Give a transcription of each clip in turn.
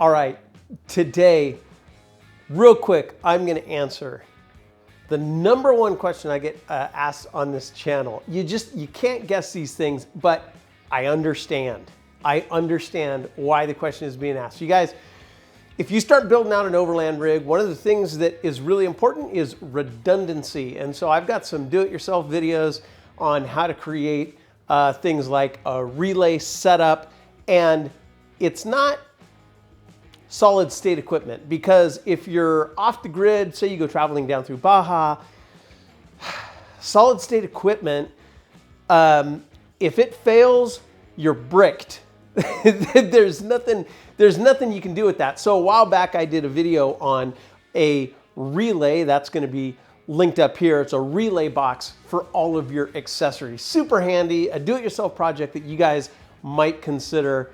All right, today, real quick, I'm going to answer the number one question I get asked on this channel. You can't guess these things, but I understand. I understand why the question is being asked. You guys, if you start building out an overland rig, one of the things that is really important is redundancy. And so I've got some do-it-yourself videos on how to create things like a relay setup. And it's not solid state equipment, because if you're off the grid, say you go traveling down through Baja, solid state equipment, if it fails, you're bricked. There's nothing you can do with that. So a while back I did a video on a relay that's going to be linked up here. It's a relay box for all of your accessories. Super handy, a do-it-yourself project that you guys might consider.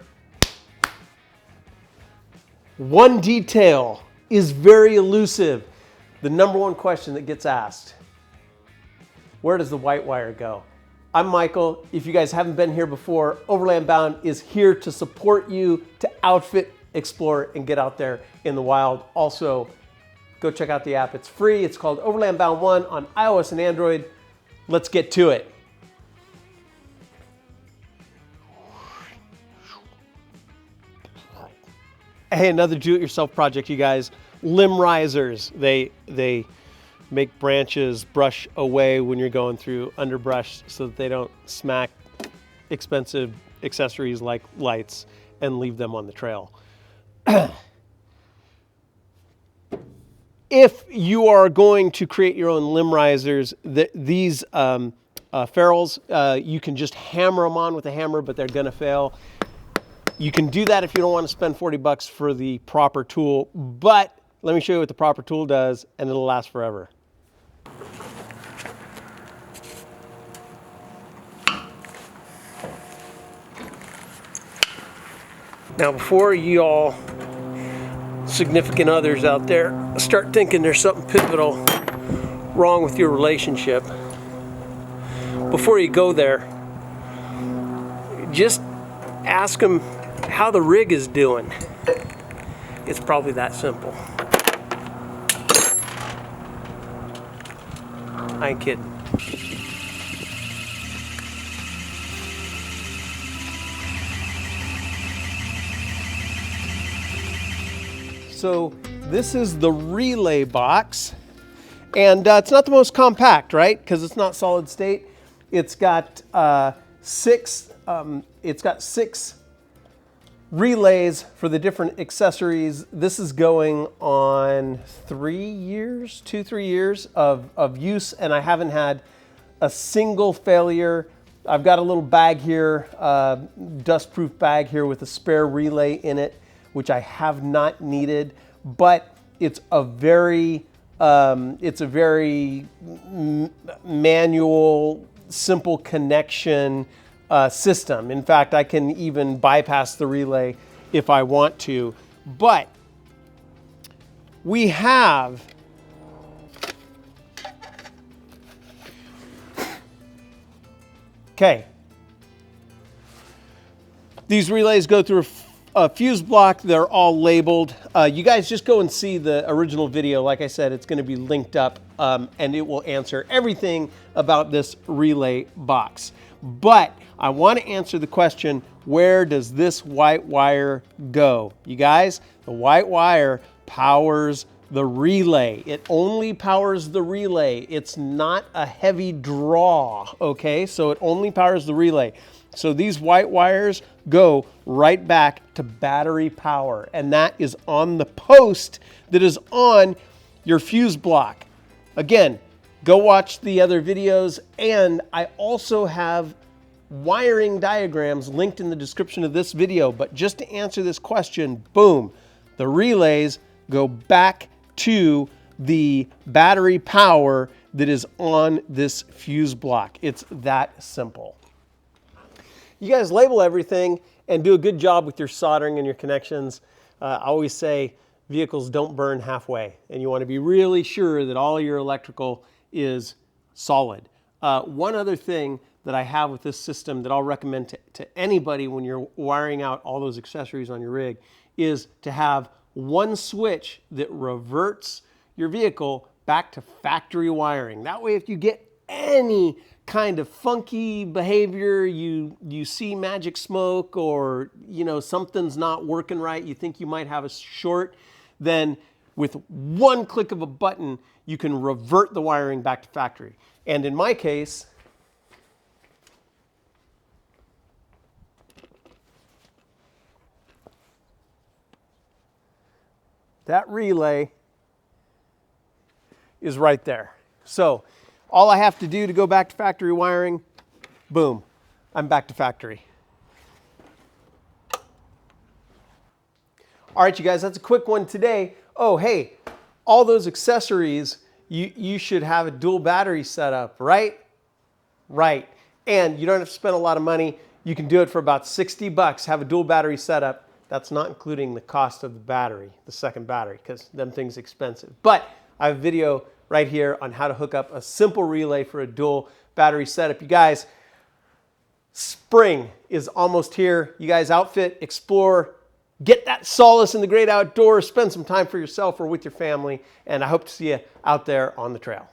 One detail is very elusive. The number one question that gets asked: where does the white wire go? I'm Michael. If you guys haven't been here before, Overland Bound is here to support you to outfit, explore, and get out there in the wild. Also, go check out the app. It's free. It's called Overland Bound 1 on iOS and Android. Let's get to it. Hey, another do-it-yourself project, you guys. Lem Risers. They make branches brush away when you're going through underbrush so that they don't smack expensive accessories like lights and leave them on the trail. If you are going to create your own Lem Risers, these ferrules, you can just hammer them on with a hammer, but they're gonna fail. You can do that if you don't want to spend 40 bucks for the proper tool, but let me show you what the proper tool does, and it'll last forever. Now, before you all significant others out there start thinking there's something pivotal wrong with your relationship, before you go there, just ask them how the rig is doing. It's probably that simple. I ain't kidding. So this is the relay box, and it's not the most compact, right? Because it's not solid state. It's got six relays for the different accessories. This is going on 3 years, 2-3 years of use, and I haven't had a single failure. I've got a little bag here, dust-proof bag here with a spare relay in it, which I have not needed, but it's a very manual, simple connection system. In fact, I can even bypass the relay if I want to. But we have these relays go through a fuse block. They're all labeled. You guys just go and see the original video. Like I said, it's going to be linked up, and it will answer everything about this relay box. But I want to answer the question, where does this white wire go? You guys, the white wire powers the relay. It only powers the relay. It's not a heavy draw, okay? So it only powers the relay. So these white wires go right back to battery power, and that is on the post that is on your fuse block. Again, go watch the other videos, and I also have wiring diagrams linked in the description of this video. But just to answer this question, boom, the relays go back to the battery power that is on this fuse block. It's that simple. You guys label everything and do a good job with your soldering and your connections. I always say vehicles don't burn halfway, and you want to be really sure that all your electrical is solid. One other thing that I have with this system that I'll recommend to anybody when you're wiring out all those accessories on your rig is to have one switch that reverts your vehicle back to factory wiring. That way, if you get any kind of funky behavior, you see magic smoke, or something's not working right, you think you might have a short, then with one click of a button, you can revert the wiring back to factory. And in my case, that relay is right there. So all I have to do to go back to factory wiring, boom, I'm back to factory. All right, you guys, that's a quick one today. Oh, hey, all those accessories, you should have a dual battery setup, right? Right. And you don't have to spend a lot of money. You can do it for about 60 bucks, have a dual battery setup. That's not including the cost of the battery, the second battery, because them things are expensive. But I have a video right here on how to hook up a simple relay for a dual battery setup. You guys, spring is almost here. You guys outfit, explore, get that solace in the great outdoors, spend some time for yourself or with your family, and I hope to see you out there on the trail.